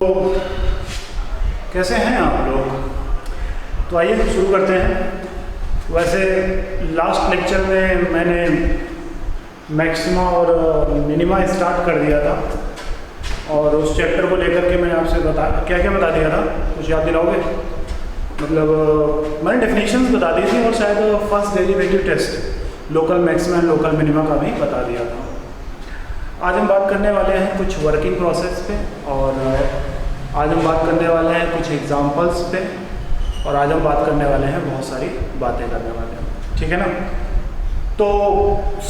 तो कैसे हैं आप लोग? तो आइए शुरू करते हैं। वैसे लास्ट लेक्चर में मैंने मैक्सिमा और मिनिमा स्टार्ट कर दिया था और उस चैप्टर को लेकर के मैंने आपसे क्या क्या बता दिया था, कुछ याद दिलाओगे? मतलब मैंने डेफिनेशंस बता दी थी और शायद first derivative test local maxima and local minima का भी बता दिया था। आज हम बात करने वाले हैं कुछ वर्किंग प्रोसेस पे, और आज हम बात करने वाले हैं कुछ एग्जांपल्स पे, और आज हम बात करने वाले हैं बहुत सारी बातें करने वाले हैं, ठीक है ना? तो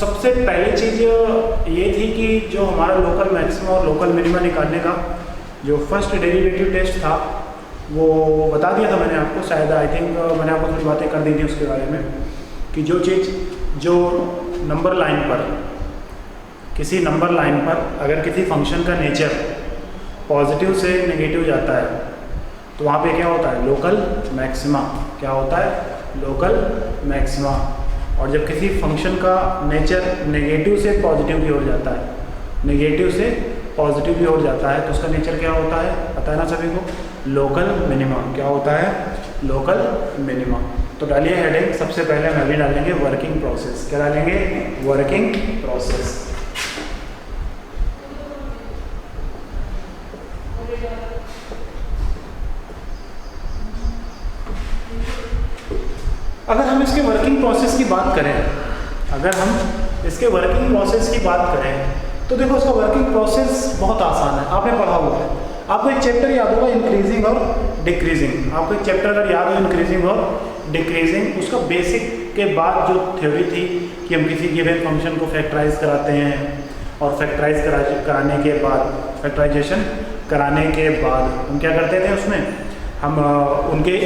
सबसे पहली चीज़ ये थी कि जो हमारा लोकल मैक्सिमा और लोकल मिनिमा निकालने का जो फर्स्ट डेरिवेटिव टेस्ट था वो बता दिया था मैंने आपको, शायद आई थिंक मैंने आपको थोड़ी बातें कर दी थी उसके बारे में कि जो चीज़ जो नंबर लाइन पर, किसी नंबर लाइन पर अगर किसी फंक्शन का नेचर पॉजिटिव से नेगेटिव जाता है तो वहाँ पे क्या होता है? Local maxima. क्या होता है? Local maxima. और जब किसी फंक्शन का नेचर नेगेटिव से पॉजिटिव की ओर जाता है, नेगेटिव से पॉजिटिव की ओर जाता है तो उसका नेचर क्या होता है? पता है ना सभी को? Local minima. क्या होता है? Local minima. तो डालिए हेडिंग, सबसे पहले हम अभी डालेंगे वर्किंग प्रोसेस। क्या डालेंगे? Working process. अगर हम इसके वर्किंग प्रोसेस की बात करें, अगर हम इसके वर्किंग प्रोसेस की बात करें तो देखो उसका वर्किंग प्रोसेस बहुत आसान है, आपने पढ़ा हुआ है। आपको एक चैप्टर याद होगा इंक्रीजिंग और डिक्रीजिंग। आपको एक चैप्टर अगर याद हो इंक्रीजिंग और डिक्रीजिंग, उसका बेसिक के बाद जो थ्योरी थी कि हम किसी गिवन फंक्शन को फैक्टराइज कराते हैं और फैक्टराइज कराने के बाद, फैक्टराइजेशन कराने के बाद हम क्या करते थे? उसमें हम उनके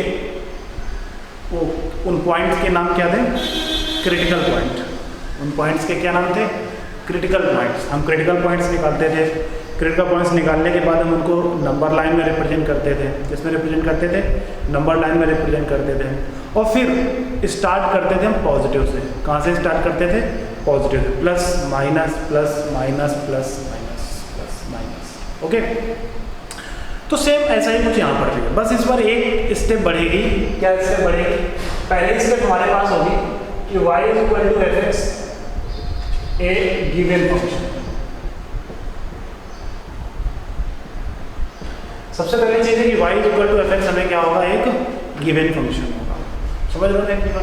उन पॉइंट्स के नाम क्या थे? Critical point. उन पॉइंट्स के क्या नाम थे? Critical points. हम क्रिटिकल पॉइंट्स निकालते थे। क्रिटिकल पॉइंट्स निकालने के बाद हम उनको नंबर लाइन में रिप्रेजेंट करते थे। किसमें रिप्रेजेंट करते थे? नंबर लाइन में रिप्रेजेंट करते थे। और फिर स्टार्ट करते थे हम पॉजिटिव से। कहाँ से स्टार्ट करते थे? Positive. Plus minus plus minus plus minus plus minus. Okay, तो सेम ऐसा ही कुछ यहाँ पर भी है, बस इस बार एक स्टेप बढ़ेगी। क्या स्टेप बढ़ेगी? पहले स्टेप हमारे पास होगी कि y is equal to f x a given function. सबसे पहली चीज है कि y is equal to f x हमें क्या होगा? एक गिवन फंक्शन होगा। समझ रहे हो?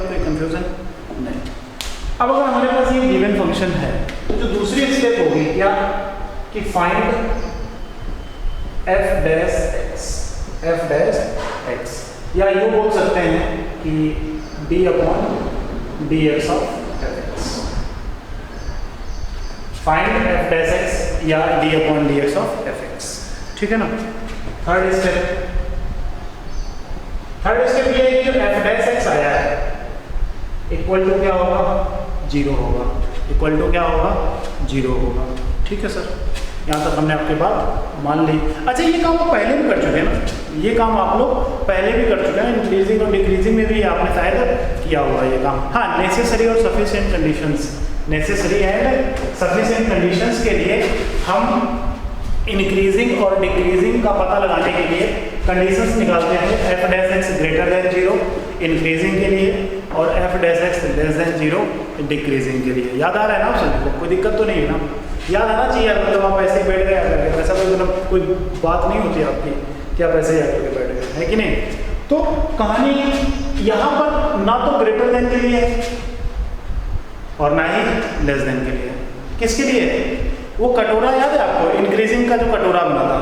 कोई कंफ्यूजन नहीं। अब अगर हमारे पास ये गिवन फंक्शन है तो जो दूसरी स्टेप होगी क्या कि find f dash x, f dash x, या यूँ बोल सकते हैं कि d upon dx of fx। Find f dash x या d upon dx of fx, ठीक है ना? थर्ड स्टेप ये है कि जो f डैश x आया है इक्वल टू क्या होगा? 0 होगा। इक्वल टू क्या होगा? 0 होगा। ठीक है सर, यहाँ तक हमने आपके बात मान ली। अच्छा, ये काम आप पहले भी कर चुके हैं ना? ये काम आप लोग पहले भी कर चुके हैं, इंक्रीजिंग और डिक्रीजिंग में भी आपने शायद किया हुआ ये काम। हाँ, नेसेसरी और sufficient conditions, necessary and sufficient conditions के लिए हम इंक्रीजिंग और डिक्रीजिंग का पता लगाने के लिए कंडीशंस निकालते हैं। F dash x greater than 0 increasing के लिए और F dash x less than 0 decreasing के लिए। याद आ रहा है ना आप सभी को? कोई दिक्कत तो नहीं है ना? याद आना चाहिए। मतलब आप ऐसे ही बैठ गए करके, ऐसा कोई मतलब कोई बात नहीं होती आपकी कि आप ऐसे ही आकर के बैठ गए, है कि नहीं? तो कहानी यहाँ पर ना तो ग्रेटर देन के लिए है और ना ही लेस देन के लिए। किसके लिए? वो कटोरा याद है आपको? इंक्रीजिंग का जो कटोरा बना था,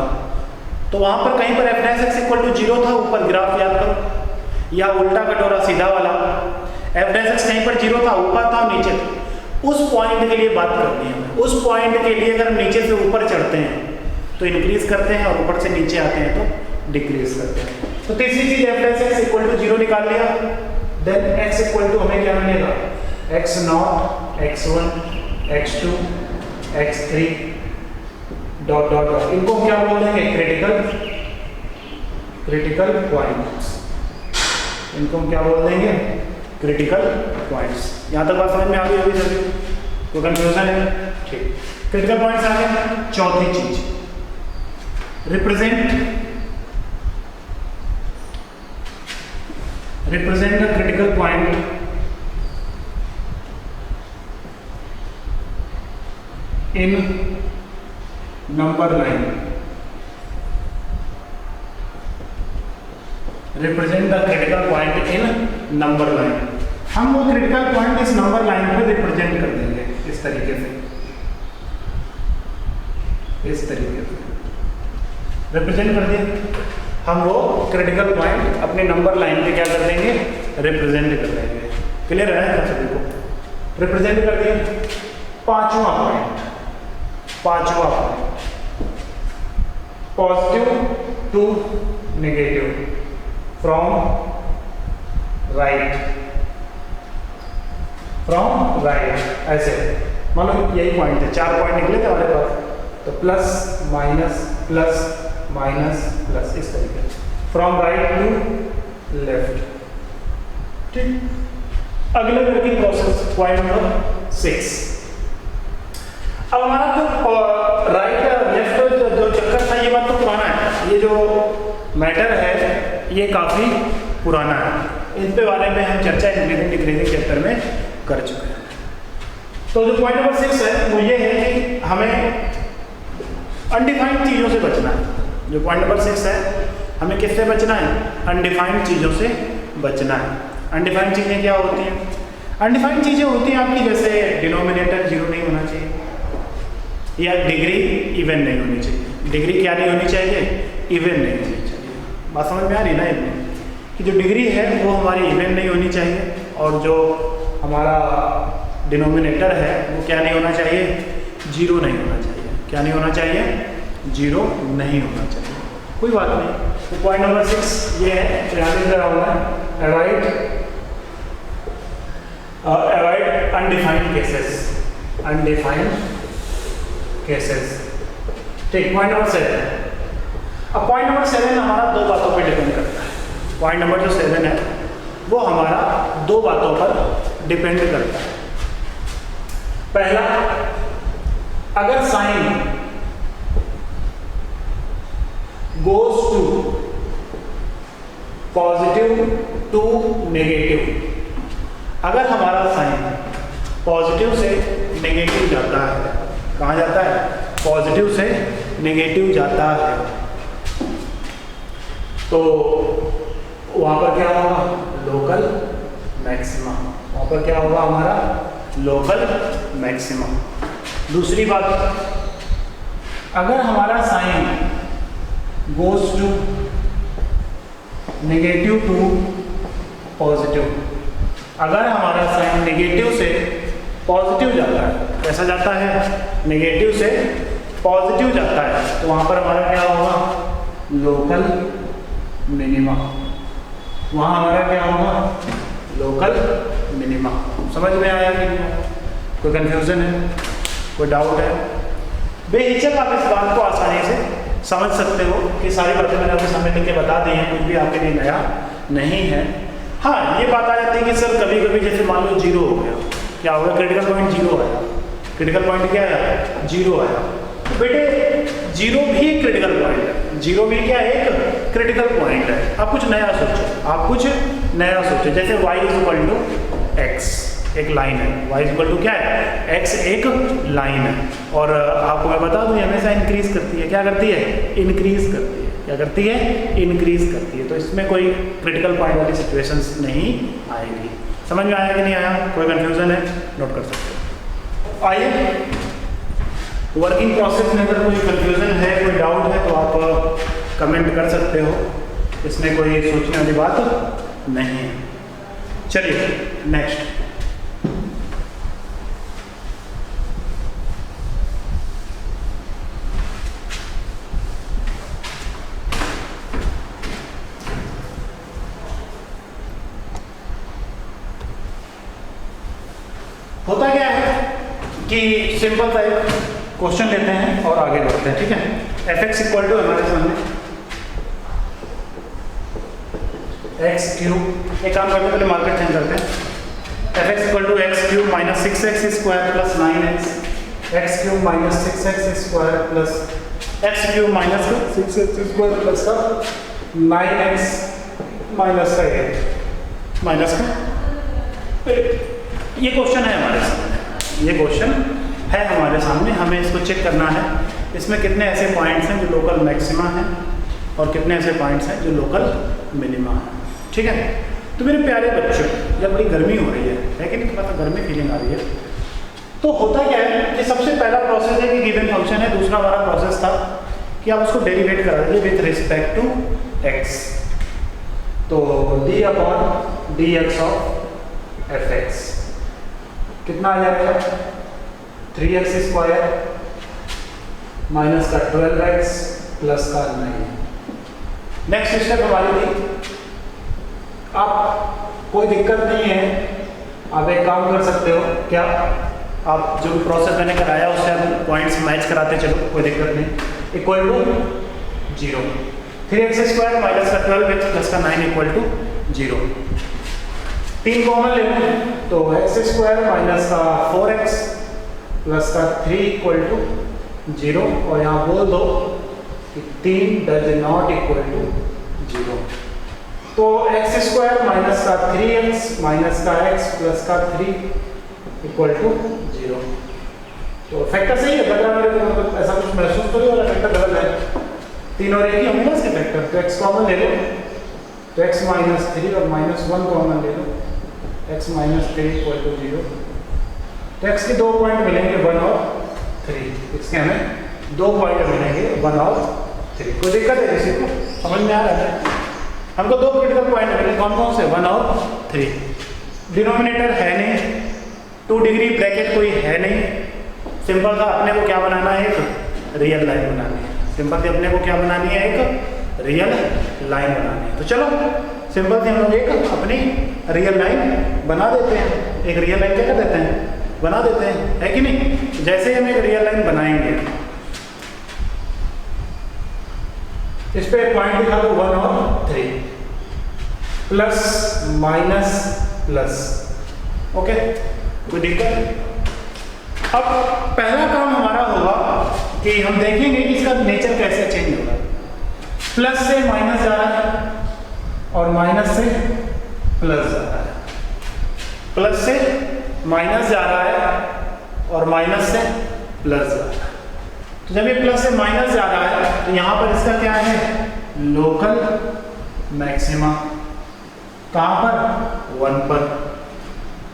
तो वहाँ पर कहीं पर f dash x equal to 0 था, ऊपर ग्राफ याद करो, या उल्टा कटोरा सीधा वाला, एफ डैश एक्स कहीं पर 0 था, ऊपर था, नीचे था। उस पॉइंट के लिए बात करनी है हमें। उस पॉइंट के लिए अगर हम नीचे से ऊपर चढ़ते हैं तो इंक्रीज करते हैं और ऊपर से नीचे आते हैं तो डिक्रीज करते हैं। तो तीसरी चीज f dash x equal to 0 निकाल लिया, देन एक्स इक्वल टू हमें क्या मिलेगा? X not, x1, x2, x3 dot dot dot. इनको हम क्या बोल देंगे? Critical points. इनको हम क्या बोल देंगे? Critical points. यहाँ तक बात समझ में आ गई होगी सभी? कोई कंफ्यूजन है? ठीक, क्रिटिकल पॉइंट्स आ गए। चौथी चीज represent represent the critical point in number line, represent the critical point in number line. हम वो क्रिटिकल पॉइंट इस नंबर लाइन पे रिप्रेजेंट कर देंगे इस तरीके से, इस तरीके से रिप्रेजेंट कर दिया। हम वो क्रिटिकल पॉइंट अपने नंबर लाइन पे क्या कर देंगे, रिप्रेजेंट कर देंगे। क्लियर है ना सभी को? रिप्रेजेंट कर दिया। पांचवा point, positive to negative from right, ऐसे मानो यही पॉइंट है। 4 पॉइंट निकले थे हमारे पास, तो plus minus plus minus plus, इस तरीके से फ्रॉम राइट टू लेफ्ट। ठीक, अगले वर्किंग प्रोसेस पॉइंट नंबर 6। अब हमारा जो राइट लेफ्ट जो चक्कर था, ये बात तो पुराना है, ये जो मैटर है ये काफ़ी पुराना है। इस पे बारे में हम चर्चा इंक्रीजिंग डिक्रीजिंग चैप्टर में कर चुके हैं। तो जो पॉइंट नंबर 6 है वो ये है कि हमें अनडिफाइंड चीज़ों से बचना है। जो पॉइंट नंबर 6 है, हमें किससे बचना है? अनडिफाइंड चीज़ों से बचना है। अनडिफाइंड चीज़ें क्या होती हैं? अनडिफाइंड चीज़ें होती हैं आपकी, जैसे डिनोमिनेटर 0 नहीं होना चाहिए, या डिग्री इवन नहीं होनी चाहिए। डिग्री क्या नहीं होनी चाहिए? इवन नहीं होनी चाहिए। बात समझ में आ रही ना इतनी, कि जो डिग्री है वो हमारी इवन नहीं होनी चाहिए, और जो हमारा डिनोमिनेटर है वो क्या नहीं होना चाहिए? 0 नहीं होना चाहिए। क्या नहीं होना चाहिए? 0 नहीं होना चाहिए। कोई बात नहीं। तो पॉइंट नंबर 6 ये है, ध्यान देना होगा, avoid undefined cases, undefined cases. ठीक, पॉइंट नंबर 7। अब पॉइंट नंबर 7 हमारा 2 बातों पे डिपेंड करता है। पॉइंट नंबर जो 7 है वो हमारा 2 बातों पर डिपेंड करता है। पहला, अगर sign goes to positive to negative, अगर हमारा साइन पॉजिटिव से नेगेटिव जाता है, कहाँ जाता है? पॉजिटिव से नेगेटिव जाता है, तो वहाँ पर क्या होगा? Local maxima. वहाँ पर क्या होगा? हमारा लोकल मैक्सिमा। दूसरी बात, अगर हमारा sign goes to negative to positive, अगर हमारा साइन नेगेटिव से पॉजिटिव जाता है, कैसा जाता है? नेगेटिव से पॉजिटिव जाता है, तो वहाँ पर हमारा क्या होगा? Local minima. वहाँ हमारा क्या होगा? Local minima. समझ में आया कि कोई कंफ्यूजन है, कोई डाउट है? बेहिचक आप इस बात को आसानी से समझ सकते हो कि सारी बातें मैंने आपके सामने लिख के बता दी हैं, कुछ भी आपके लिए नया नहीं है। हाँ, ये बात आ जाती है कि सर कभी कभी जैसे मान लो 0 हो गया, क्या होगा? क्रिटिकल पॉइंट 0 आया। क्रिटिकल पॉइंट क्या आया? 0 आया। तो बेटे 0 भी एक क्रिटिकल पॉइंट है। 0 भी क्या है? एक क्रिटिकल पॉइंट है। आप कुछ नया सोचो, आप कुछ नया सोचो। जैसे y = x एक लाइन है, y = क्या है? x एक लाइन है, और आपको मैं बता दूं हमेशा इंक्रीज करती है। क्या करती है? इंक्रीज करती है। क्या करती है? इंक्रीज करती है। तो इसमें कोई क्रिटिकल पॉइंट वाली सिचुएशंस नहीं आएगी। समझ में आया कि नहीं आया? कोई कंफ्यूजन है? नोट कर सकते हो। आइए, वर्किंग प्रोसेस में अगर कोई कंफ्यूजन है, कोई डाउट है, तो आप कमेंट कर सकते हो। इसमें कोई सोचने वाली बात नहीं है। चलिए नेक्स्ट। होता क्या है कि सिंपल सा एक क्वेश्चन लेते हैं और आगे बढ़ते हैं। ठीक है, fx = हमारे सामने x3, एक काम करते हैं, पहले मार्केट चेंज करते हैं। fx = x³ - 6x² + 9x, x³ - 6x² + x³ - 6x² + 9x - 5। Minus का। ये क्वेश्चन है हमारे सामने, ये क्वेश्चन है हमारे सामने, हमें इसको चेक करना है इसमें कितने ऐसे पॉइंट्स हैं जो लोकल मैक्सिमा हैं और कितने ऐसे पॉइंट्स हैं जो लोकल मिनिमा हैं। ठीक है, तो मेरे प्यारे बच्चों, जब बड़ी गर्मी हो रही है कि नहीं, थोड़ा सा गर्मी फीलिंग आ रही है, तो होता क्या है कि सबसे पहला प्रोसेस है कि गिवन फंक्शन है, दूसरा हमारा प्रोसेस था कि आप उसको डेरिवेट करा दीजिए विथ रिस्पेक्ट टू एक्स। तो D upon D x of F x कितना आ जाएगा, 3x स्क्वायर माइनस का 12x प्लस का 9। नेक्स्ट स्टेप हमारी थी, आप कोई दिक्कत नहीं है, आप एक काम कर सकते हो, क्या आप जो भी प्रोसेस मैंने कराया उससे आप पॉइंट्स मैच कराते चलो, कोई दिक्कत नहीं। Equal to 0, 3x square minus का 12x प्लस का 9 इक्वल टू 0। 3 कॉमन ले लो तो x स्क्वायर माइनस का 4x प्लस का 3 इक्वल टू 0, और यहाँ बोल दो कि 3 डज नॉट इक्वल टू 0। तो x स्क्वायर माइनस का 3x माइनस का x प्लस का 3 इक्वल टू 0। तो फैक्टर सही है, लग रहा है मेरे को, मतलब ऐसा कुछ महसूस तो नहीं हो रहा फैक्टर गलत है, 3 और 1 ही होंगे ना इसके फैक्टर। तो x कॉमन ले लो तो x माइनस 3 और माइनस 1 कॉमन ले लो, x माइनस 3 इक्वल टू 0। तो x के 2 पॉइंट मिलेंगे 1 और 3, इसके हमें 2 पॉइंट मिलेंगे 1 और 3। कोई दिक्कत है किसी को, समझ में आ रहा है? हमको 2 क्रिटिकल पॉइंट मिले, कौन कौन से, 1 और 3। डिनोमिनेटर है नहीं, 2 डिग्री ब्रैकेट कोई है नहीं, सिंपल था अपने को क्या बनाना है, एक रियल लाइन बनानी है। सिंपल थी अपने को क्या बनानी है, एक रियल लाइन बनानी है। तो चलो सिंपल थी, हम लोग एक अपनी रियल लाइन बना देते हैं। एक रियल लाइन क्या कर देते हैं, बना देते हैं, है कि नहीं? जैसे हम एक रियल लाइन बनाएंगे, इस पे पॉइंट दिखा दो 1 और 3, प्लस माइनस प्लस, ओके, कोई दिक्कत? अब पहला काम हमारा होगा कि हम देखेंगे कि इसका नेचर कैसे चेंज होगा। प्लस से माइनस जा रहा है और माइनस से प्लस जा रहा है, प्लस से माइनस जा रहा है और माइनस से प्लस जा रहा है। तो जब ये प्लस से माइनस जा रहा है तो यहाँ पर इसका क्या है, लोकल मैक्सिमा, कहाँ पर, 1 पर,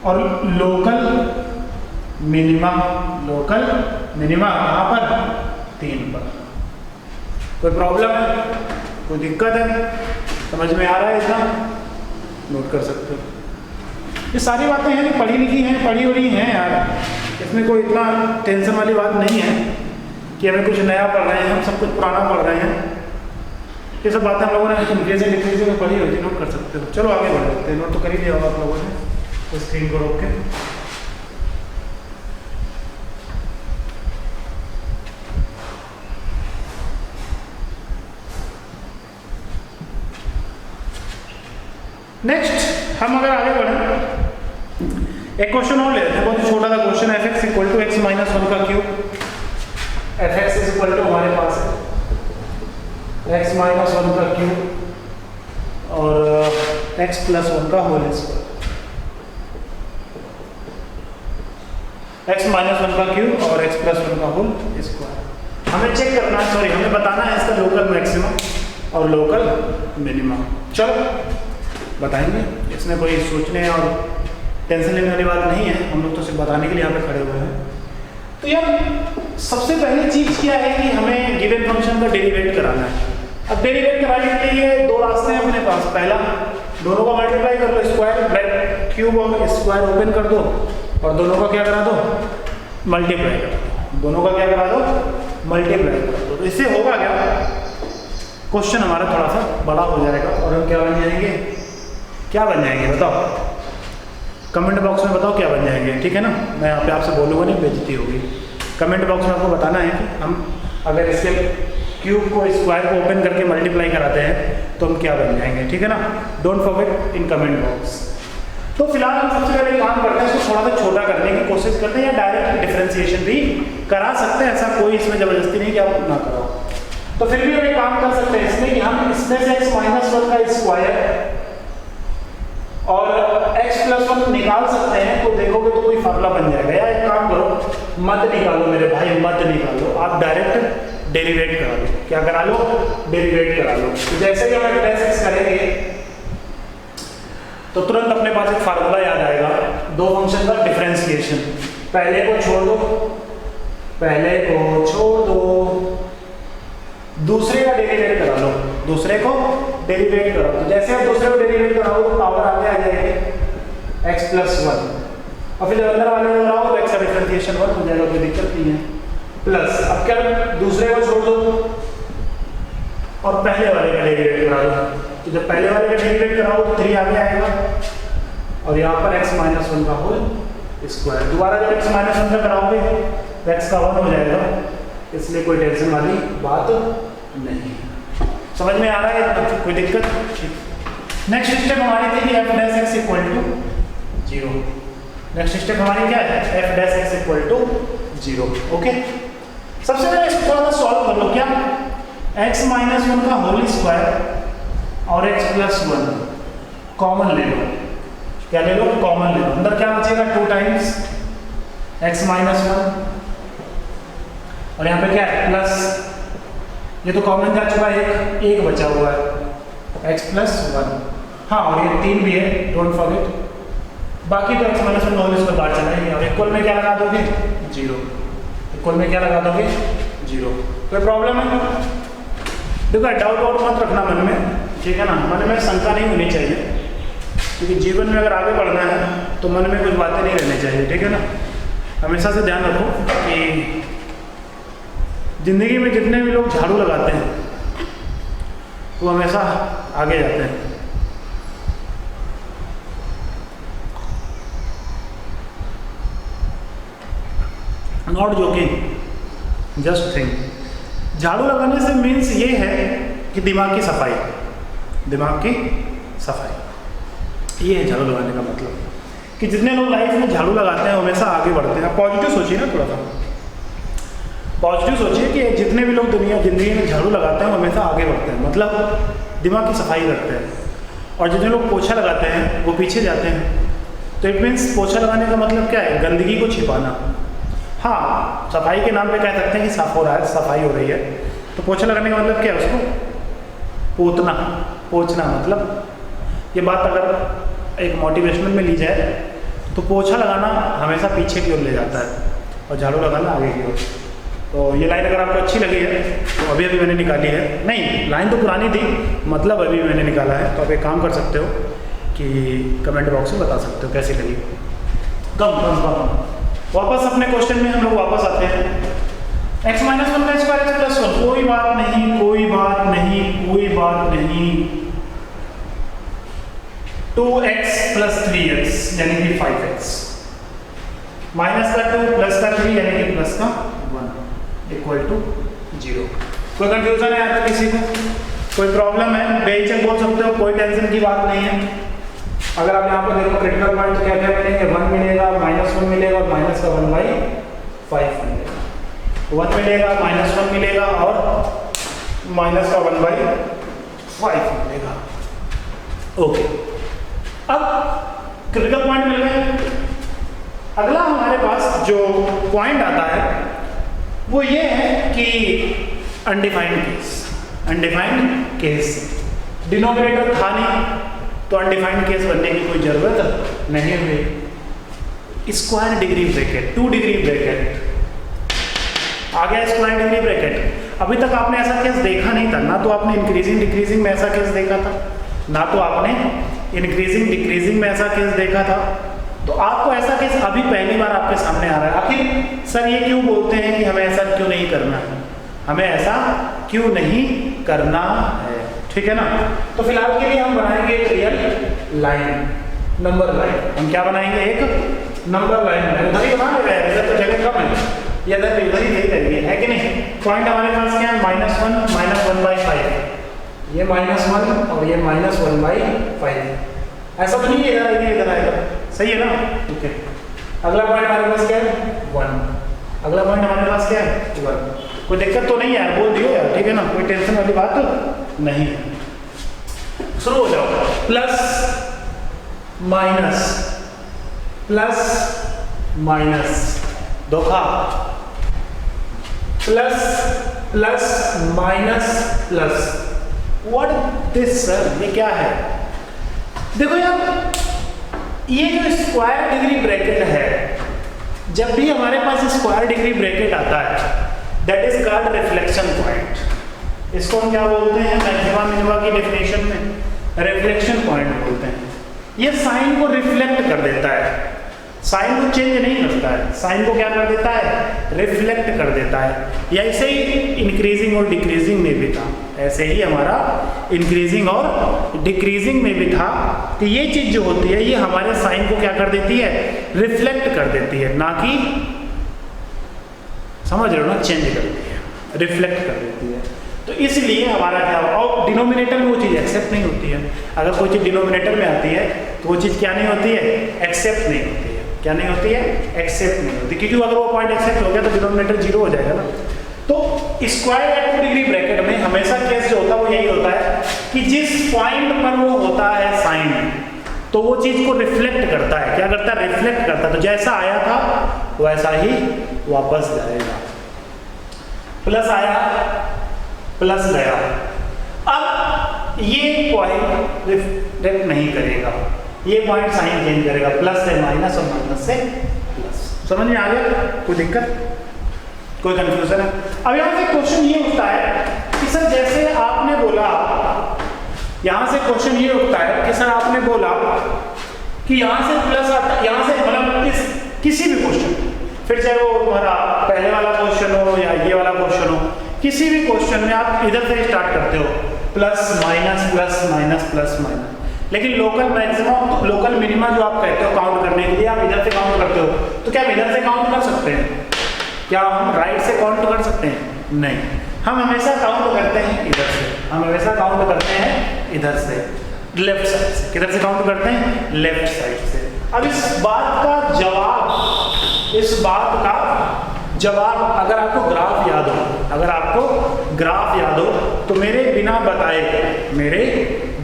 और लोकल मिनिमा, लोकल मिनिमा कहाँ पर, 3 पर। कोई प्रॉब्लम है, कोई दिक्कत है, समझ में आ रहा है इतना, नोट कर सकते हो। ये सारी बातें हैं पढ़ी लिखी हैं, पढ़ी हुई हैं यार, इसमें कोई इतना टेंशन वाली बात नहीं है कि हमें कुछ नया पढ़ रहे हैं, हम सब कुछ पुराना पढ़ रहे हैं। ये सब बातें हम लोगों ने लिटरेचर में पढ़ी होती, नोट कर सकते हो। चलो आगे बढ़ सकते हैं, नोट तो कर ही लिया होगा आप लोगों ने, तो स्क्रीन को रोक के। नेक्स्ट हम अगर आगे बढ़ें, एक क्वेश्चन और लेते हैं, बहुत ही छोटा सा क्वेश्चन है, f(x) equal to x minus 1 का क्यूब। f(x) इक्वल टू हमारे पास है x माइनस 1 का क्यूब और x प्लस 1 का होल स्क्वायर। x माइनस 1 का क्यूब और x प्लस 1 का होल स्क्वायर। हमें चेक करना है, सॉरी हमें बताना है इसका लोकल मैक्सिमम और लोकल मिनिमम। चलो बताएंगे, इसमें कोई सोचने और टेंशन लेने वाली बात नहीं है, हम लोग तो सिर्फ बताने के लिए यहाँ पे खड़े हुए हैं। तो यार सबसे पहली चीज़ क्या है कि हमें गिवन फंक्शन का डेरिवेट कराना है। अब डेरिवेट कराने के लिए 2 रास्ते हैं अपने पास। पहला, दोनों का मल्टीप्लाई कर दो, स्क्वायर ब्रैकेट क्यूब और स्क्वायर ओपन कर दो और दोनों का क्या करा दो, मल्टीप्लाई कर दो। दोनों का क्या करा दो, मल्टीप्लाई कर दो। तो इससे होगा क्या, क्वेश्चन हमारा थोड़ा सा बड़ा हो जाएगा और हम क्या बन जाएंगे, क्या बन जाएंगे बताओ, कमेंट बॉक्स में बताओ क्या बन जाएंगे, ठीक है ना? मैं यहाँ पे आपसे बोलूँगा नहीं, बेइज्जती होगी। कमेंट बॉक्स में आपको बताना है कि हम अगर इसके क्यूब को स्क्वायर को ओपन करके मल्टीप्लाई कराते हैं तो हम क्या बन जाएंगे, ठीक है ना? Don't forget in comment box. तो फिलहाल हम सबसे पहले काम करते हैं, इसको थोड़ा सा छोटा करने की कोशिश करते हैं, या डायरेक्ट डिफरेंशिएशन भी करा सकते हैं, ऐसा कोई इसमें ज़बरदस्ती नहीं कि आप ना कराओ। तो फिर भी हम एक काम कर सकते हैं इसमें कि हम इसमें से x माइनस 1 का स्क्वायर और x+1 निकाल सकते हैं तो देखोगे तो कोई फार्मूला बन जाएगा। या एक काम करो, मत निकालो मेरे भाई, मत निकालो, आप डायरेक्ट डेरिवेट करा लो। क्या करा लो? डेरिवेट करा लो। तो जैसे कि हम f करेंगे तो तुरंत अपने पास एक फार्मूला याद आएगा, दो फंक्शन का डिफरेंशिएशन। पहले को छोड़ दो, पहले को छोड़ दो, दूसरे का डेरिवेट करा लो, दूसरे को डेरिवेट करो। तो जैसे आप दूसरे को डेरिवेट कराओ तो पावर आगे आ जाएगी x+1, और फिर अंदर वाले में लगाओ तो x का डिफरेंशिएशन 1 हो जाएगा, कोई दिक्कत नहीं है। प्लस अब क्या, दूसरे को छोड़ दो और पहले वाले का डेरिवेट करा दो। तो जब पहले वाले का डेरिवेट कराओ तो 3 आगे आएगा, और यहाँ पर x-1 का होल स्क्वायर। दोबारा जब x-1 का कराओगे तो x का 1 हो जाएगा, इसलिए कोई टेंशन वाली बात नहीं। समझ में आ रहा है? कोई दिक्कत? नेक्स्ट स्टेप हमारी थी कि f' x = 0। नेक्स्ट स्टेप हमारी क्या है? f' x = 0। ओके, सबसे पहले इसको थोड़ा सा सॉल्व कर लो। क्या? x-1 का होल स्क्वायर और x+1 कॉमन ले लो। क्या ले लो? कॉमन ले लो। अंदर क्या बचेगा? 2 टाइम्स x-1, और यहाँ पे क्या है? प्लस, ये तो कॉमन जा चुका है, एक बचा हुआ है x+1। हाँ, और ये 3 भी है, डोंट फॉरगेट। बाकी तो x-1 होल इसको बाहर चलाएंगे। अब इक्वल में क्या लगा दोगे? 0। इक्वल में क्या लगा दोगे? 0। कोई प्रॉब्लम है? देखो, डाउट मत रखना मन में, ठीक है ना? मन में शंका नहीं होनी चाहिए, क्योंकि जीवन में अगर आगे बढ़ना है तो मन में कुछ बातें नहीं रहनी चाहिए, ठीक है ना? हमेशा से ध्यान रखो कि जिंदगी में जितने भी लोग झाड़ू लगाते हैं वो हमेशा आगे जाते हैं। Not joking, just think. झाड़ू लगाने से मीन्स ये है कि दिमाग की सफाई, दिमाग की सफाई, ये है झाड़ू लगाने का मतलब। कि जितने लोग लाइफ में झाड़ू लगाते हैं हमेशा आगे बढ़ते हैं। पॉजिटिव सोचिए ना, थोड़ा सा पॉजिटिव सोचिए कि जितने भी लोग जिंदगी में झाड़ू लगाते हैं हमेशा आगे बढ़ते हैं, मतलब दिमाग की सफाई करते हैं। और जितने लोग पोछा लगाते हैं वो पीछे जाते हैं। तो इट मीन्स पोछा लगाने का मतलब क्या है? गंदगी को छिपाना। हाँ, सफाई के नाम पे कह सकते हैं कि साफ हो रहा है, सफाई हो रही है। तो पोछा लगाने का मतलब क्या है? उसको पोतना, पोछना। मतलब ये बात अगर एक मोटिवेशनल में ली जाए तो पोछा लगाना हमेशा पीछे की ओर ले जाता है और झाड़ू लगाना आगे की ओर। तो ये लाइन अगर आपको अच्छी लगी है तो अभी मैंने निकाली है, नहीं लाइन तो पुरानी थी, मतलब अभी मैंने निकाला है। तो आप एक काम कर सकते हो कि कमेंट बॉक्स में बता सकते हो कैसी लगी। कम वापस अपने क्वेश्चन में हम लोग वापस आते हैं। x-1 का स्क्वायर x+1, कोई बात नहीं, कोई बात नहीं, कोई बात नहीं। 2x + 3x यानी कि 5x, माइनस का 2 प्लस का 3 यानी कि प्लस का 1 = 0। कोई कंफ्यूजन है यहाँ तक किसी को? कोई प्रॉब्लम है? बेहिचक बोल सकते हो, कोई टेंशन की बात नहीं है। अगर आप यहाँ पर देखो क्रिटिकल पॉइंट तो क्या क्या मिलेंगे? 1 मिलेगा, -1 मिलेगा और माइनस का 1/5 मिलेगा। 1 मिलेगा, -1 मिलेगा और माइनस का 1/5 मिलेगा। ओके, अब क्रिटिकल पॉइंट मिल गए। अगला हमारे पास जो पॉइंट आता है वो ये है कि undefined case. Undefined case, denominator था नहीं तो अनडिफाइंड केस बनने की कोई जरूरत नहीं हुई। Square degree bracket, 2 degree bracket आ गया, स्क्वायर डिग्री ब्रैकेट। अभी तक आपने ऐसा केस देखा नहीं था ना, तो आपने इंक्रीजिंग डिक्रीजिंग में ऐसा केस देखा था, ना तो आपने इंक्रीजिंग डिक्रीजिंग में ऐसा केस देखा था। तो आपको ऐसा केस अभी पहली बार आपके सामने आ रहा है। आखिर सर ये क्यों बोलते हैं कि हमें ऐसा क्यों नहीं करना है, हमें ऐसा क्यों नहीं करना है, ठीक है ना? तो फिलहाल के लिए हम बनाएंगे एक रियल लाइन, नंबर लाइन। हम क्या बनाएंगे? एक नंबर लाइन। उधर ही बना ले रहे हैं, इधर तो जगह कम है, ये इधर ही सही रहेगी, है कि नहीं? पॉइंट हमारे पास क्या है? -1 -1/5, ये -1 और ये -1/5। ऐसा तो नहीं है इधर आएगा इधर आएगा, सही है ना? ओके, अगला पॉइंट हमारे पास क्या है? 1। अगला पॉइंट हमारे पास क्या है? 1। कोई दिक्कत तो नहीं है यार, बोल दियो यार, ठीक है ना? कोई टेंशन वाली बात नहीं है। शुरू हो जाओ। प्लस माइनस प्लस माइनस धोखा plus plus minus plus. What this sir, ये क्या है? देखो यार, ये जो स्क्वायर डिग्री ब्रैकेट है, जब भी हमारे पास स्क्वायर डिग्री ब्रैकेट आता है, that is called reflection point. इसको हम क्या बोलते हैं मैक्सिमा मिनिमा की डेफिनेशन में? रिफ्लेक्शन पॉइंट बोलते हैं। ये साइन को रिफ्लेक्ट कर देता है, साइन को चेंज नहीं करता है, साइन को क्या कर देता है? रिफ्लेक्ट कर देता है। या ऐसे ही इंक्रीजिंग और डिक्रीजिंग में भी था, ऐसे ही हमारा इंक्रीजिंग और डिक्रीजिंग में भी था कि ये चीज़ जो होती है ये हमारे साइन को क्या कर देती है? रिफ्लेक्ट कर देती है, ना कि समझ रहे हो ना, चेंज करती है, रिफ्लेक्ट कर देती है। तो इसलिए हमारा क्या होगा, और डिनोमिनेटर में वो चीज़ एक्सेप्ट नहीं होती है। अगर कोई चीज़ डिनोमिनेटर में आती है तो वो चीज़ क्या नहीं होती है? एक्सेप्ट नहीं होती है। क्या नहीं होती है? एक्सेप्ट नहीं होती, क्योंकि अगर वो पॉइंट एक्सेप्ट हो गया तो डिनोमिनेटर जीरो हो जाएगा ना। तो स्क्वायर एट 2 डिग्री ब्रैकेट में हमेशा केस जो होता है वो यही होता है कि जिस पॉइंट पर वो होता है साइन, तो वो चीज़ को रिफ्लेक्ट करता है। क्या करता है? रिफ्लेक्ट करता है। तो जैसा आया था वैसा ही वापस जाएगा। प्लस आया, प्लस गया। अब ये पॉइंट रिफ्लेक्ट नहीं करेगा, ये पॉइंट साइन चेंज करेगा, प्लस से माइनस और माइनस से प्लस। समझ में आ गया? कोई दिक्कत, कोई कंफ्यूजन है? अब यहाँ से क्वेश्चन ये उठता है कि सर जैसे आपने बोला, यहाँ से क्वेश्चन ये उठता है कि सर आपने बोला कि यहाँ से प्लस आता, यहाँ से मतलब इस किसी भी क्वेश्चन, फिर चाहे वो हमारा पहले वाला क्वेश्चन हो या ये वाला क्वेश्चन हो, किसी भी क्वेश्चन में आप इधर से स्टार्ट करते हो, plus minus plus minus plus minus. लेकिन लोकल मैक्सिमम, लोकल मिनिमा जो आप कहते हो काउंट करने के लिए, आप इधर से काउंट करते हो, तो क्या हम इधर से काउंट कर सकते हैं? क्या हम राइट से काउंट कर सकते हैं? नहीं, हम हमेशा काउंट करते हैं इधर से, हम हमेशा काउंट करते हैं इधर से, लेफ्ट साइड से। किधर से काउंट करते हैं? लेफ्ट साइड से। अब इस बात का जवाब, इस बात का जवाब, अगर आपको ग्राफ याद हो, अगर आपको ग्राफ याद हो तो मेरे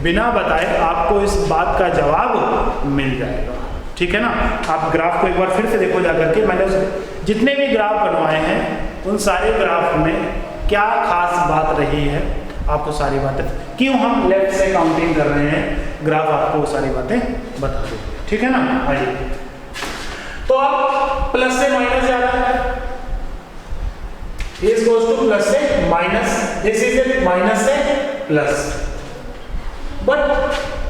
बिना बताए आपको इस बात का जवाब मिल जाएगा। ठीक है ना? आप ग्राफ को एक बार फिर से देखो जाकर के, मैंने जितने भी ग्राफ बनवाए हैं उन सारे ग्राफ में क्या खास बात रही है, आपको सारी बातें, क्यों हम लेफ्ट से काउंटिंग कर रहे हैं, ग्राफ आपको वो सारी बातें बता देंगे। ठीक है ना? आइए, तो अब प्लस से माइनस जा रहा है, दिस गोज टू प्लस से minus, this is A minus से प्लस, बट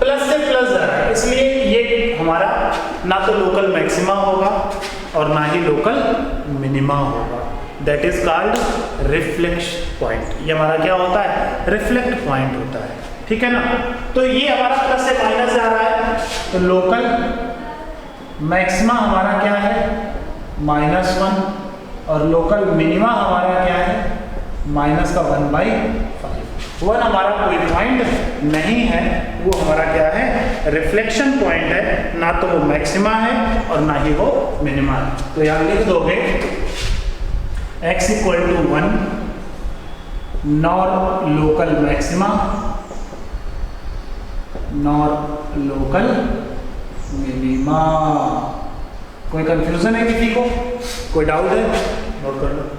प्लस से प्लस जा रहा है, इसलिए ये हमारा ना तो लोकल मैक्सिमा होगा और ना ही लोकल मिनिमा होगा। That is called reflection point. ये हमारा क्या होता है? रिफ्लेक्ट पॉइंट होता है। ठीक है ना? तो ये हमारा प्लस से माइनस जा रहा है, तो लोकल मैक्सिमा हमारा क्या है? -1, और लोकल मिनिमा हमारा क्या है? माइनस का 1/5। 1 हमारा कोई पॉइंट नहीं है, वो हमारा क्या है? रिफ्लेक्शन पॉइंट है, ना तो वो मैक्सिमा है और ना ही वो मिनिमा है। तो यहाँ लिख दोगे x = 1 nor local maxima nor local minima. कोई कंफ्यूजन है किसी को? कोई डाउट है? नोट कर लो।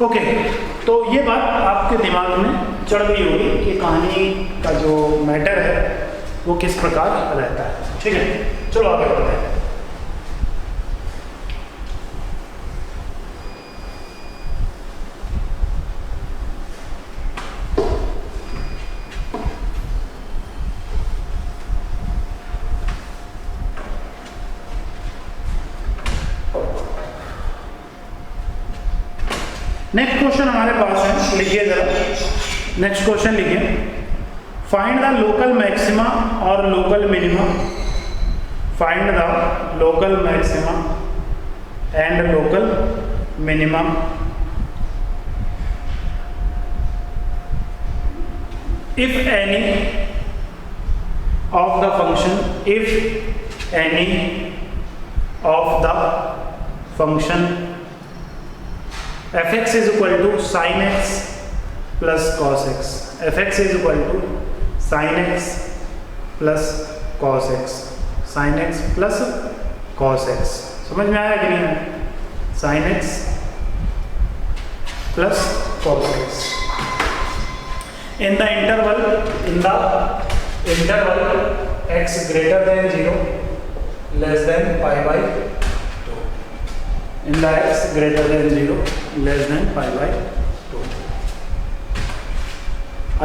ओके, तो ये बात आपके दिमाग में चढ़ गई होगी कि कहानी का जो मैटर है वो किस प्रकार रहता है। ठीक है, चलो आगे बढ़ते हैं। नेक्स्ट क्वेश्चन हमारे पास है, लिखिए जरा। नेक्स्ट क्वेश्चन लिखिए, फाइंड द लोकल मैक्सिमा और local minima, find the local maxima and local minima if any of the function, if any of the function f x is equal to sine x plus cos x, f x is equal to sine x plus cos x, sine x plus cos x. समझ में आया कि नहीं? Sine x plus cos x in the interval x greater than 0 less than pi by 2, in the x greater than 0 less than pi by 2।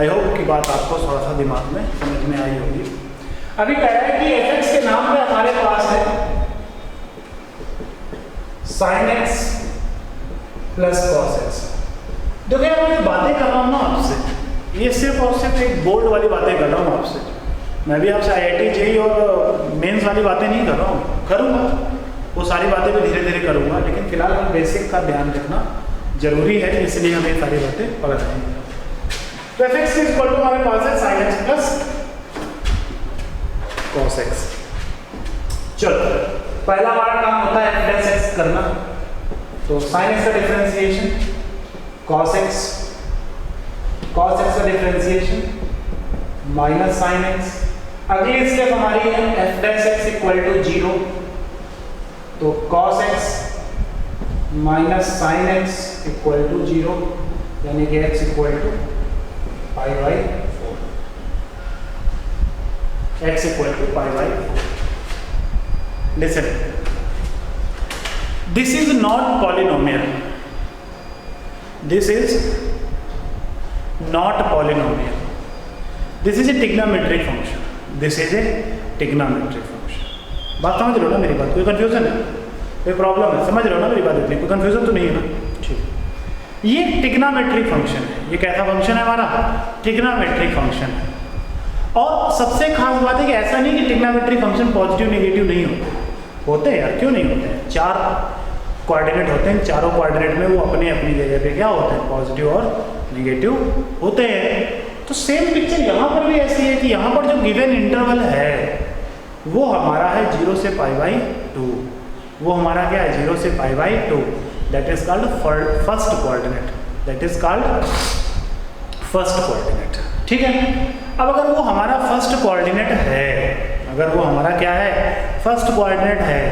I hope की बात आपको थोड़ा सा दिमाग में समझ में आई होगी। अभी कह रहा है कि fx के नाम पे हमारे पास है sin x plus cos x। देखो यार मैं बातें कर रहा हूँ ना आपसे, ये सिर्फ और सिर्फ एक बोर्ड वाली बातें कर रहा हूँ आपसे। मैं भी आपसे IIT JEE और मेंस वाली बातें नहीं कर रहा हूँ, करूँगा वो सारी बातें भी धीरे धीरे करूँगा, लेकिन फिलहाल हम बेसिक का ध्यान रखना जरूरी है, इसलिए हम ये सारी बातें पढ़ रहे हैं। तो f x is equal to हमारे पास है sine x plus cos x. चलो पहला हमारा काम होता है एफ डैश एक्स करना, तो साइन एक्स का डिफरेंशिएशन, कॉस एक्स का डिफरेंशिएशन माइनस साइन एक्स। अगली स्टेप हमारी है f dash x equal to 0, तो cos x minus sine x equal to 0, यानी कि x equal to pi by 4, x equal to pi by 4। Listen, this is not polynomial, this is not polynomial, this is a trigonometric function, this is a trigonometric function. बात समझ रहे हो ना मेरी बात? कोई कंफ्यूजन है, कोई प्रॉब्लम है? समझ रहे हो ना मेरी बात? इतनी कोई कंफ्यूजन तो नहीं है ना? ठीक, ये ट्रिग्नोमेट्रिक फंक्शन है। ये कैसा फंक्शन है हमारा? ट्रिग्नोमेट्रिक फंक्शन है। और सबसे खास बात है कि ऐसा नहीं कि ट्रिग्नोमेट्रिक फंक्शन पॉजिटिव नेगेटिव नहीं होते हैं यार, क्यों नहीं होते हैं? 4 कोऑर्डिनेट होते हैं, चारों कोऑर्डिनेट में वो अपनी अपनी जगह पे क्या होते हैं? पॉजिटिव और नेगेटिव होते हैं। तो सेम पिक्चर यहाँ पर भी ऐसी है कि यहाँ पर जो गिवन इंटरवल है वो हमारा है 0 से पाई बाई 2, वो हमारा क्या है? 0 से pi by 2, that is called first coordinate, that is called first coordinate. ठीक है, अब अगर वो हमारा फर्स्ट कोऑर्डिनेट है, अगर वो हमारा क्या है? फर्स्ट कोऑर्डिनेट है,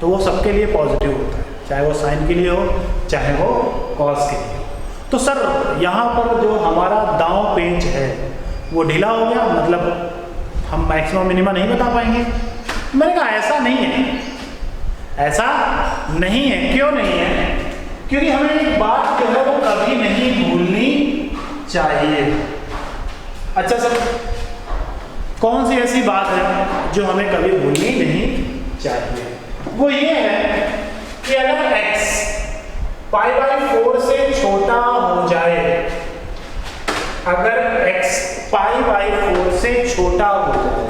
तो वो सबके लिए पॉजिटिव होता है, चाहे वो साइन के लिए हो चाहे वो कॉस के लिए हो। तो सर यहाँ पर जो हमारा दांव पेंच है वो ढीला हो गया, मतलब हम मैक्सिमम मिनिमा नहीं बता पाएंगे। मैंने कहा ऐसा नहीं है, ऐसा नहीं है। क्यों नहीं है? क्योंकि हमें एक बात जो है वो कभी नहीं भूलनी चाहिए। अच्छा सर, कौन सी ऐसी बात है जो हमें कभी भूलनी नहीं चाहिए? वो ये है कि अगर x पाई बाई 4 से छोटा हो जाए, अगर x पाई बाई 4 से छोटा हो जाए,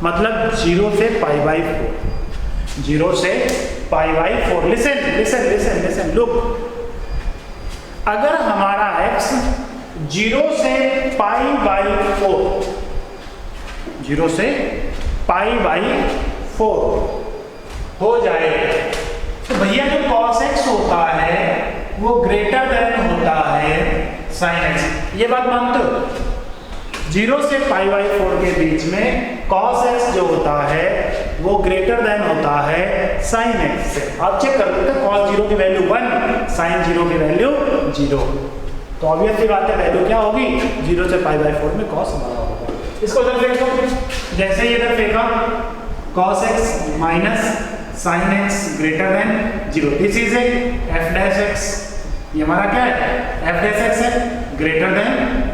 मतलब 0 से पाई बाई 4, 0 से पाई by 4, listen listen listen listen, look, अगर हमारा x 0 से पाई बाई 4, 0 से पाई बाई 4 हो जाए, तो भैया जो cos x होता है वो ग्रेटर देन होता है sin x। ये बात मानते हो? 0 से पाई बाई 4 के बीच में cos x जो होता है वो ग्रेटर देन होता है sin x से। आप चेक कर लेते हैं, cos 0 की वैल्यू 1, sin 0 की वैल्यू 0, तो ऑब्वियसली बात है वैल्यू क्या होगी? 0 से पाई बाई 4 में cos बड़ा होगा। इसको इधर फेंको, जैसे इधर फेंका cos x minus sin x greater than 0, this is f dash x, ये हमारा क्या है? f डैश x है greater than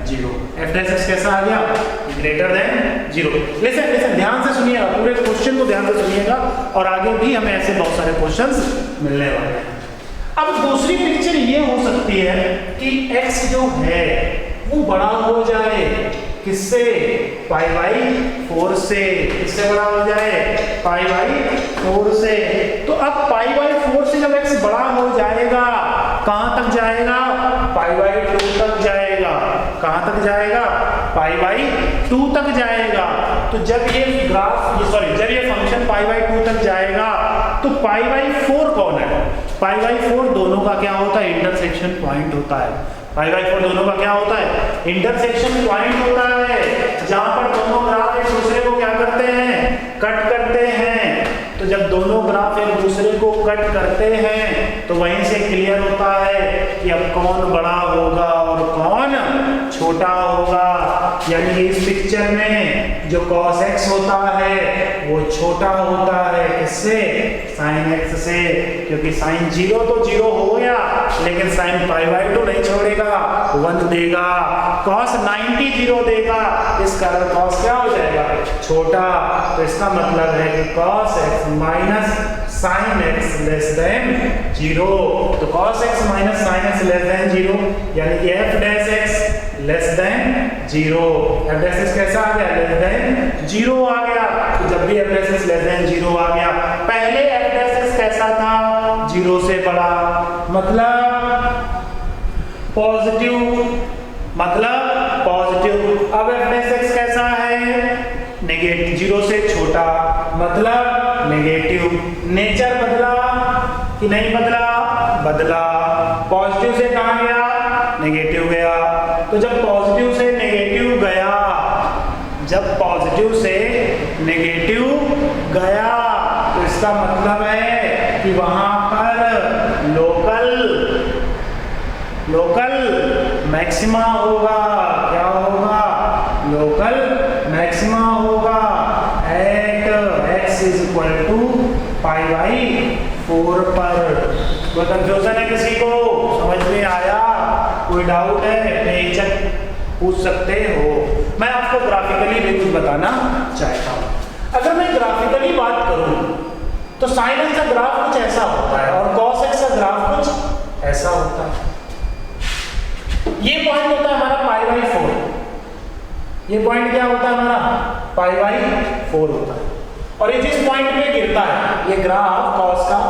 0, f dash x कैसा आ गया? Greater than 0। लिसन लिसन, ध्यान से सुनिएगा, पूरे क्वेश्चन को ध्यान से सुनिएगा, और आगे भी हमें ऐसे बहुत सारे क्वेश्चंस मिलने वाले हैं। अब दूसरी पिक्चर ये हो सकती है कि x जो है वो बड़ा हो जाए, किससे? पाई बाई 4 से। किससे बड़ा हो जाए? पाई बाई 4 से। तो अब पाई बाई 4 से जब x बड़ा हो जाएगा, कहां तक जाएगा? पाई बाई 2 तक जाएगा। कहां तक जाएगा? पाई बाई 2 तक जाएगा। तो जब ये ग्राफ, जब ये फंक्शन पाई बाई 2 तक जाएगा तो पाई बाई 4 कौन है? पाई बाई 4 दोनों का क्या होता है? इंटरसेक्शन पॉइंट होता है। पाई बाई 4 दोनों का क्या होता है? इंटरसेक्शन पॉइंट होता है, जहां पर दोनों ग्राफ एक दूसरे को क्या करते हैं? कट करते हैं। तो जब दोनों ग्राफ एक दूसरे को कट करते हैं तो वहीं से क्लियर होता है कि अब कौन बड़ा होगा और कौन छोटा होगा। यानी कि इस पिक्चर में जो cos x होता है वो छोटा होता है, किससे? sin x से, क्योंकि sin 0 तो 0 हो गया, लेकिन sin पाई बाई 2 नहीं छोड़ेगा, 1 देगा। cos 90 0 देगा, इस कारण cos क्या हो जाएगा? छोटा। तो इसका मतलब है कि cos x minus sin x less than 0। तो cos x minus sin x less than 0, यानी कि f dash x less than 0। f dash x कैसा आ गया? लेस देन 0 आ गया। तो जब भी f dash x less than 0 आ गया, पहले f डैश x कैसा था? 0 से बड़ा, मतलब पॉजिटिव, मतलब पॉजिटिव। अब f डैश x कैसा है? नेगेटिव, 0 से छोटा, मतलब नेगेटिव। नेचर बदला कि नहीं बदला? बदला। पॉजिटिव से कहाँ गया? नेगेटिव गया। तो जब पॉजिटिव से नेगेटिव गया, जब पॉजिटिव से नेगेटिव गया, तो इसका मतलब है कि वहां पर लोकल मैक्सिमा होगा। क्या होगा? लोकल मैक्सिमा होगा at x is equal to pi by 4 पर। कोई कंफ्यूजन है किसी को? समझ में आया? कोई डाउट है? बेहिचक पूछ सकते हो। मैं आपको ग्राफिकली भी कुछ बताना चाहता हूँ। अगर मैं ग्राफिकली बात करूँ तो sin x का ग्राफ कुछ ऐसा होता है और cos x का ग्राफ कुछ ऐसा होता है। ये पॉइंट होता है हमारा पाई बाई 4। ये पॉइंट क्या होता है हमारा? पाई बाई 4 होता है। और ये जिस पॉइंट पे गिरता है, ये ग्राफ cos का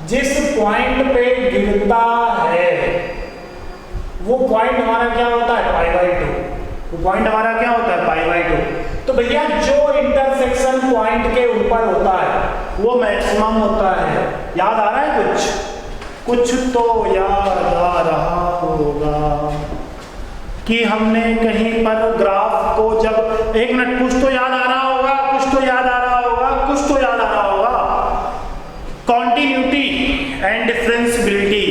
जिस पॉइंट पे गिरता है वो पॉइंट हमारा क्या होता है? Pi by 2। वो पॉइंट हमारा क्या होता है? Pi by 2। तो भैया जो इंटरसेक्शन पॉइंट के ऊपर होता है वो मैक्सिमम होता है। याद आ रहा है कुछ? कुछ तो याद आ रहा होगा कि हमने कहीं पर ग्राफ को जब, एक मिनट, कुछ तो याद आ रहा होगा, कुछ तो याद आ रहा होगा, कुछ तो याद आ रहा होगा। Continuity and differentiability.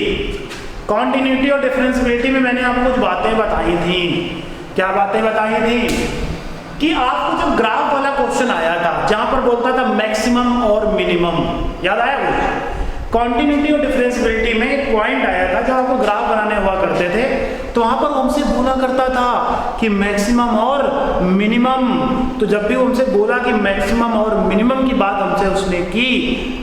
कॉन्टिन्यूटी और डिफरेंशियबिलिटी में मैंने आपको कुछ बातें बताई थी। क्या बातें बताई थी? कि आपको जब ग्राफ वाला क्वेश्चन आया था जहां पर बोलता था मैक्सिमम और मिनिमम, याद आया वो? कॉन्टिन्यूटी और डिफरेंशियबिलिटी में एक पॉइंट आया था जब आपको ग्राफ बनाने हुआ करते थे तो वहां पर हमसे बोला करता था कि मैक्सिमम और मिनिमम। तो जब भी हमसे बोला कि मैक्सिमम और मिनिमम की बात हमसे उसने की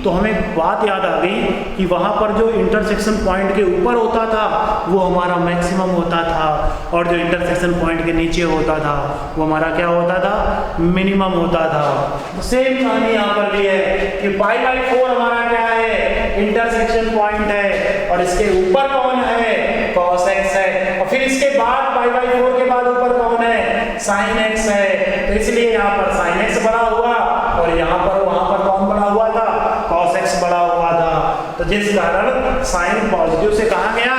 तो हमें बात याद आ गई कि वहां पर जो इंटरसेक्शन पॉइंट के ऊपर होता था वो हमारा मैक्सिमम होता था और जो इंटरसेक्शन पॉइंट के नीचे होता था वो हमारा क्या होता था? मिनिमम होता था। सेम कहानी यहाँ पर भी है कि पाई बाई 4 हमारा क्या है? इंटरसेक्शन पॉइंट है। और इसके ऊपर कौन है? cos x है। और फिर इसके बाद पाई बाई 4 के बाद ऊपर कौन है? sin x है। तो इसलिए यहाँ पर sin x बड़ा हुआ और यहाँ पर वहां पर कौन बड़ा हुआ था? cos x बड़ा हुआ था। तो जिस कारण sin पॉजिटिव से कहाँ गया?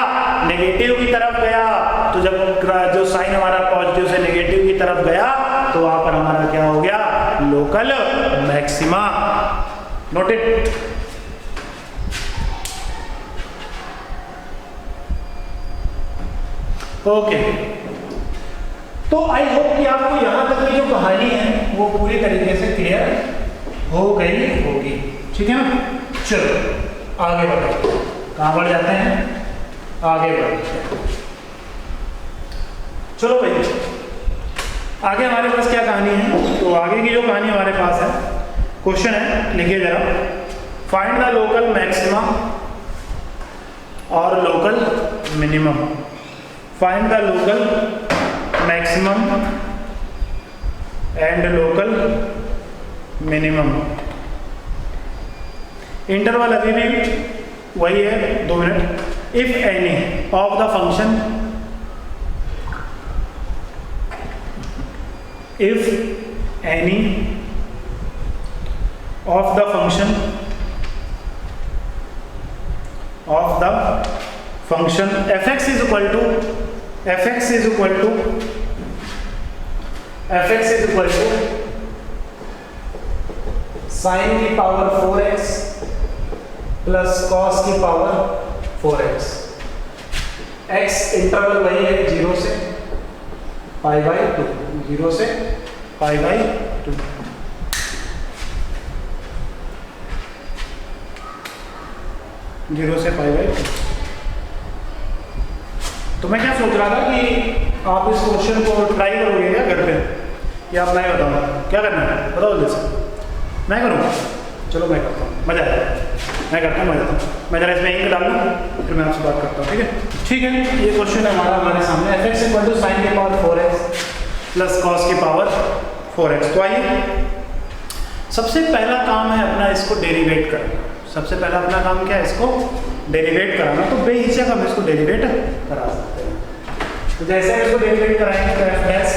नेगेटिव की तरफ गया। तो जब जो sin हमारा पॉजिटिव से नेगेटिव की तरफ गया तो वहां पर हमारा क्या हो गया? Local maxima. नोटेड? ओके। तो आई होप कि आपको यहां तक की जो कहानी है वो पूरी तरीके से क्लियर हो गई होगी। ठीक है ना? चलो आगे बढ़ो। कहां बढ़ जाते हैं? आगे बढ़ते हैं। चलो भाई, आगे हमारे पास क्या कहानी है? तो आगे की जो कहानी हमारे पास है, क्वेश्चन है, लिखिए जरा। फाइंड द लोकल मैक्सिमा और local minimum. Find the local maximum and local minimum. Interval अभी भी वही है, 2 minute. If any of the function, if any of the function function f x is equal to sine की power 4x plus cos की power 4x। x interval वही है 0 से π/2, 0 से π/2। तो मैं क्या सोच रहा था कि आप इस क्वेश्चन को ट्राई करोगे क्या घर पे, या आप मैं बताऊँ क्या करना है, बताओ जल्दी से। मैं करूँगा, चलो मैं करता हूँ, मजा आएगा। मैं करता हूँ, मजा आता हूँ। मैं जरा इसमें इंक डाल लूँ, फिर मैं आपसे बात करता हूँ, ठीक है। ये क्वेश्चन है हमारे सामने, f x equal to sine की पावर 4x प्लस कॉस की पावर 4x। तो आइए, सबसे पहला काम है अपना इसको डेरिवेट करना। सबसे पहला अपना काम क्या है, इसको डेरिवेट कराना। तो बेहिचक हम इसको डेरिवेट करा सकते हैं। तो जैसे हम इसको डेरिवेट कराएंगे तो एफ डैश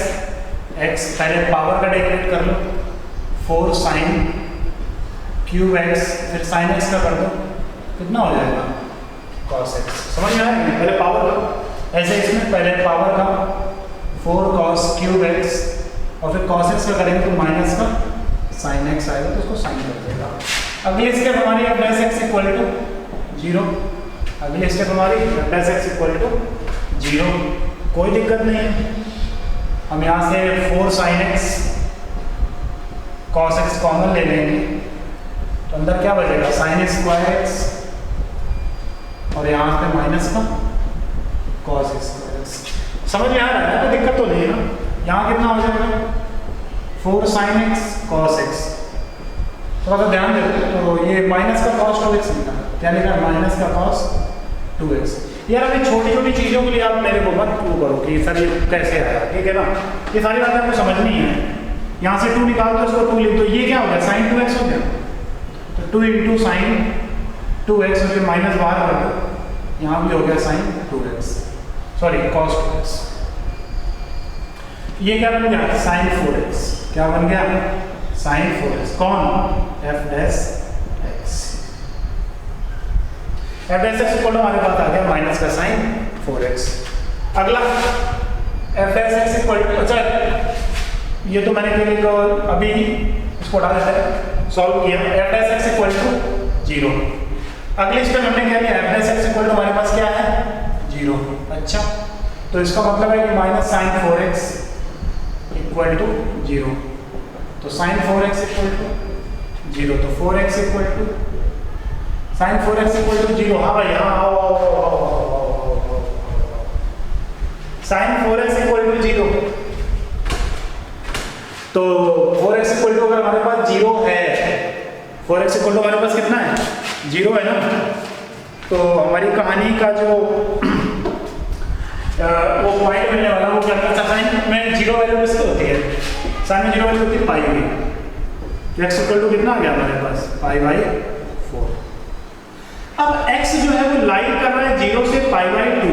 एक्स, पहले पावर का डेरिवेट कर लो, 4 साइन क्यूब एक्स, फिर साइन एक्स का कर दो, कितना हो जाएगा कॉस एक्स। समझ में आया? पहले पावर का, ऐसे इसमें पहले पावर का 4 कॉस क्यूब एक्स और फिर कॉस एक्स का करेंगे तो माइनस का साइन एक्स आएगा, तो उसको साइन कर देगा। अगली स्टेप हमारी f dash x equal to 0। अगली स्टेप हमारी f dash x equal to 0। कोई दिक्कत नहीं है, हम यहाँ से 4 sine x cos x common ले लेंगे, तो अंदर क्या बचेगा साइन स्क्वायर एक्स और यहाँ पे माइनस का कॉस स्क्वायर एक्स। समझ में आ रहा है? कोई दिक्कत तो नहीं है ना। यहाँ कितना हो जाएगा 4 साइन एक्स कॉस एक्स। थोड़ा सा ध्यान देते, तो ये माइनस का कॉस 2x लिखा है। क्या लिखा है? माइनस का कॉस 2x। यार अभी छोटी छोटी चीज़ों के लिए आप मेरे को मत वो करो कि सर ये कैसे आया, ठीक है ना। ये सारी बातें आपको समझनी है। यहाँ से 2 निकाल दो, उसको 2 लिख दो, ये क्या हो गया साइन 2x हो गया। तो 2 इंटू साइन 2x और फिर माइनस बाहर कर दो, यहाँ भी हो गया sign 2x, sorry cos 2x। ये क्या बन गया साइन 4x। क्या बन गया साइन 4x। कौन? F dash x. F dash x equal to हमारे पास आ गया माइनस का साइन 4x। अगला f dash x equal to, अच्छा ये तो मैंने क्यों लिखा अभी, इसको उठा देते हैं, सॉल्व किया। F dash x equal to 0। अगली स्टेप हमने क्या लिया, f dash x equal to हमारे पास क्या है 0। अच्छा, तो इसका मतलब है कि minus sine 4x equal to 0। तो साइन 4x इक्वल टू 0, तो 4x equal to sine 4x equal to 0। हाँ भाई, हाँ आओ। साइन 4x इक्वल टू 0, तो 4x इक्वल टू अगर हमारे पास 0 है, 4x इक्वल टू हमारे पास कितना है 0 है ना। तो हमारी कहानी का जो वो पॉइंट मिलने वाला वो क्या था, साइन में 0 वैल्यू किसकी होती है, साइन में 0 वैल्यू होती है पाई की। एक्स इक्वल टू कितना आ गया हमारे पास π/4। अब x जो है वो लाई कर रहा है 0 से π/2।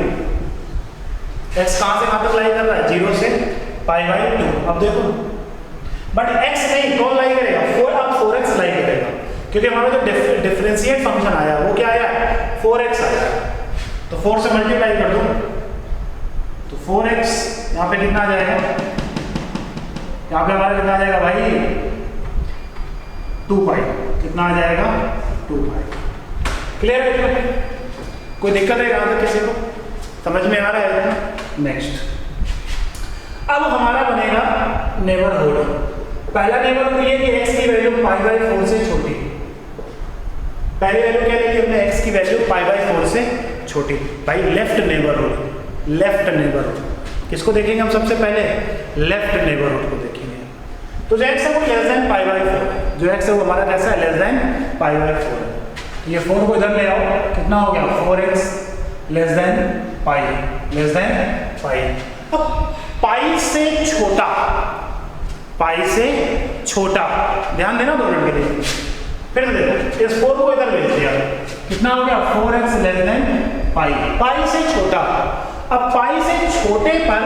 x कहाँ से कहाँ तक लाई कर रहा है 0 से π/2। अब देखो, बट x नहीं, कौन लाई करेगा 4। अब 4x लाई करेगा, क्योंकि हमारा जो डिफरेंशिएट फंक्शन आया वो क्या आया 4x आया। तो 4 से मल्टीप्लाई कर दो, तो 4x यहाँ पे कितना आ जाएगा, यहाँ पे हमारा कितना आ जाएगा भाई 2 पाई। कितना आ जाएगा 2 पाई। क्लियर है? कोई दिक्कत है यहाँ तक किसी को? समझ में आ रहा है? नेक्स्ट, अब हमारा बनेगा नेबरहुड। पहला नेबरहुड ये कि x की वैल्यू π/4 से छोटी। पहली वैल्यू क्या लेगी हमने, x की वैल्यू π/4 से छोटी। भाई लेफ्ट नेबरहुड, लेफ्ट नेबरहुड किसको देखेंगे हम सबसे पहले, लेफ्ट नेबरहुड को देखेंगे। तो जो x है वो लेस देन π/4 है, जो x है वो हमारा कैसा है लेस देन π/4 है। ये 4 को इधर ले आओ, कितना हो गया 4x less than pi, less than pi. अब पाई से छोटा, पाई से छोटा, ध्यान देना 2 मिनट के लिए। फिर देखो इस 4 को इधर ले दिया, कितना हो गया 4x लेस देन पाई, पाई से छोटा। अब पाई से छोटे पर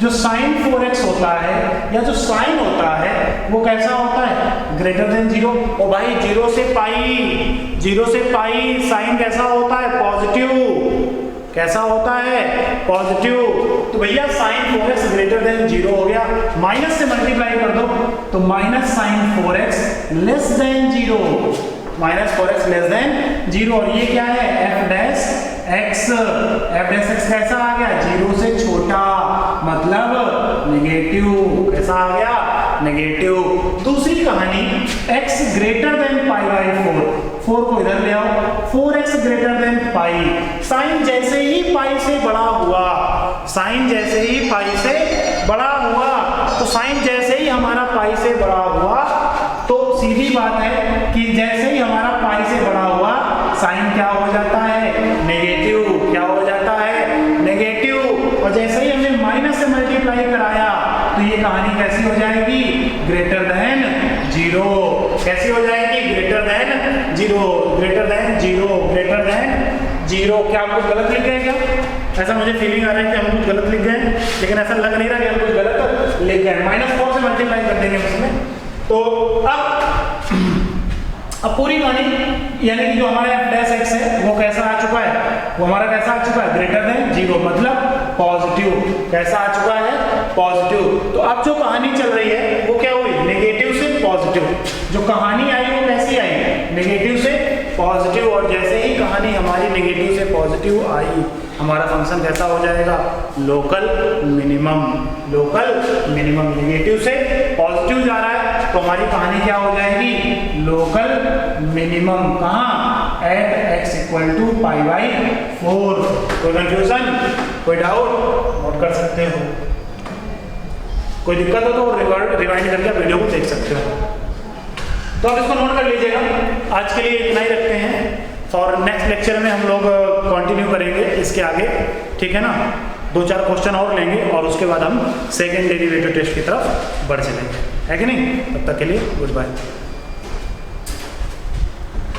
जो साइन 4x होता है या जो साइन होता है वो कैसा होता है, ग्रेटर देन 0। ओ भाई 0 से पाई, 0 से पाई साइन कैसा होता है पॉजिटिव। कैसा होता है, पॉजिटिव। तो भैया साइन 4x ग्रेटर देन 0 हो गया, माइनस से मल्टीप्लाई कर दो तो minus sine 4x less than 0, minus 4x less than 0। और ये क्या है, f डैश x कैसा आ गया, 0 से छोटा, मतलब नेगेटिव, कैसा आ गया, नेगेटिव। दूसरी कहानी x greater than pi by 4 को इधर ले आओ, 4x greater than pi, sign जैसे ही पाई से बड़ा हुआ, साइन जैसे ही पाई से बड़ा हुआ, तो साइन जैसे ही हमारा पाई से बड़ा हुआ, तो सीधी बात है कि जैसे ही हमारा पाई से बड़ा हुआ साइन क्या हो जाता है, नेगेटिव, क्या हो जाता है, नेगेटिव। और जैसे ही हमने माइनस से मल्टीप्लाई कराया तो ये कहानी कैसी हो जाएगी, ग्रेटर देन 0, कैसी हो जाएगी, greater than 0, greater than 0, greater than 0। क्या हम कुछ गलत लिख गए क्या, ऐसा मुझे फीलिंग आ रहा है कि हम कुछ गलत लिख गए, लेकिन ऐसा लग नहीं रहा कि हम कुछ गलत लिख गए। -4 से मल्टीप्लाई कर देंगे उसमें, तो अब पूरी कहानी यानी कि जो हमारा f डैश x है वो कैसा आ चुका है, वो हमारा कैसा आ चुका है, ग्रेटर देन 0, मतलब पॉजिटिव, कैसा आ चुका है, पॉजिटिव। तो अब जो कहानी चल रही है वो क्या हुई, नेगेटिव से पॉजिटिव। जो कहानी आई वो कैसी आई, नेगेटिव से पॉजिटिव। और जैसे ही कहानी हमारी नेगेटिव से पॉजिटिव आई, हमारा फंक्शन कैसा हो जाएगा, local minimum, local minimum. Negative से पॉजिटिव जा रहा है तो हमारी कहानी क्या हो जाएगी, लोकल मिनिमम। कहाँ, at x equal to pi by 4। कोई कंफ्यूजन, कोई डाउट, नोट कर सकते हो। कोई दिक्कत हो तो रिवाइंड करके वीडियो को देख सकते हो। तो आप इसको नोट कर लीजिएगा। आज के लिए इतना ही रखते हैं, और नेक्स्ट लेक्चर में हम लोग कंटिन्यू करेंगे इसके आगे, ठीक है ना। 2-4 क्वेश्चन और लेंगे और उसके बाद हम सेकेंड डेरिवेटिव टेस्ट की तरफ बढ़ चलेंगे, है कि नहीं। तब तक के लिए गुड बाय।